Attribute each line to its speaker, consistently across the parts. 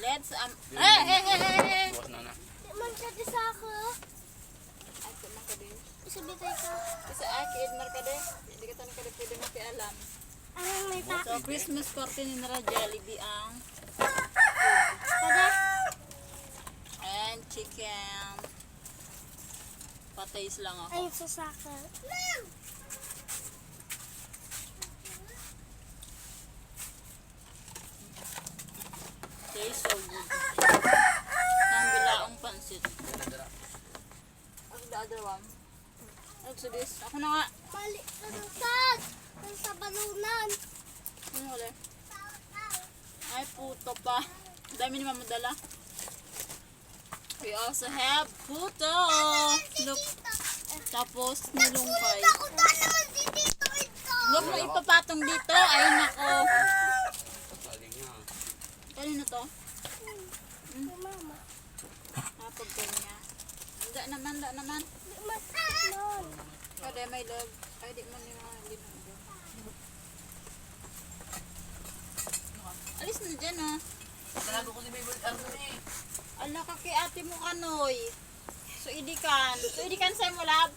Speaker 1: Let's hey.
Speaker 2: Bukas na na.
Speaker 3: Di man ka di sa ako.
Speaker 1: Ay, man ka din.
Speaker 3: Isabitay ka.
Speaker 1: Kasi akid mar ka din. Hindi ka tanong ka din pwede makialam.
Speaker 3: Anong may ta?
Speaker 1: So, Christmas party ni Nara Jollibee ang
Speaker 3: Kada?
Speaker 1: and chicken. Patays lang ako.
Speaker 3: Ayun sa saka.
Speaker 1: Tastes so good. Nang bilaong pansit. Ang the other one. So this. Ako na nga.
Speaker 3: Mali ka ng tag. Ang sa balunan.
Speaker 1: Ano ulit? Ay, puto pa. Ang dami ni Mama dala. We also have puto. Look. Tapos nilungkay.
Speaker 3: Ako ba naman si Tito ito?
Speaker 1: Huwag mo ipapatong dito. Ay, nako.
Speaker 2: Saling nga.
Speaker 1: Kanino to?
Speaker 3: Mama.
Speaker 1: Napag niya. Da naman.
Speaker 3: Di man.
Speaker 1: Kada may love. Ay, di man yung mga linog. Alis na dyan, oh.
Speaker 2: Talago ko si Baby Anthony.
Speaker 1: Ala ka kay ate mo kanoy. So idikan sa mo lab.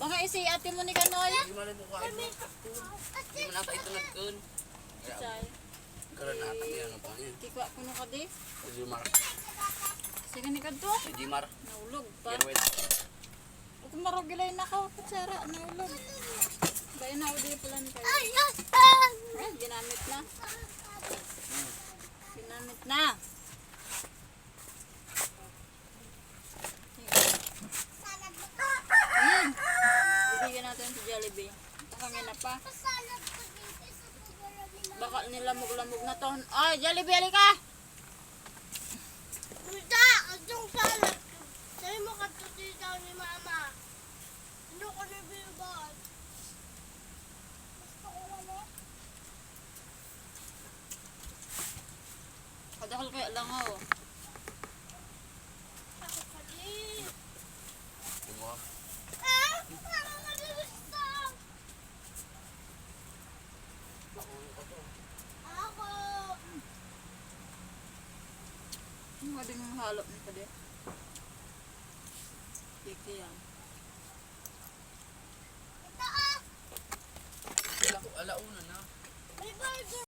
Speaker 1: Baka isi ate mo ni kanoy.
Speaker 2: Hindi mo alam mo kain mo. Hindi mo nata ito nagkun.
Speaker 1: Say,
Speaker 2: Karoon na ata niya. Ano pa niya?
Speaker 1: kikwa kuno ka di.
Speaker 2: Si Jimar.
Speaker 1: Sige ni kadto.
Speaker 2: Si Jimar.
Speaker 1: Naulog pa.
Speaker 2: Yan wait.
Speaker 1: Ug marugilay na ko kutsara naulog. Dai na udi plan kay.
Speaker 3: Ay.
Speaker 1: Ay, ginamit na. Ginamit na. Bibigyan natin si Jollibee. Ito kami na pa. Baka nilamog-lamog na to. Ay, Jollibee, halika!
Speaker 3: Mita, yung salad. Sabi mo katuti daw ni Mama. Ano ko ni Bilbon? Gusto ko wala.
Speaker 1: Kadakal kaya lang ako.
Speaker 3: Ako kali.
Speaker 2: Diba?
Speaker 3: Parang nalilista. Ako.
Speaker 1: Ano din yung halo nito din? Kiki yan.
Speaker 3: Ito ah.
Speaker 2: Alauna na.
Speaker 3: May burger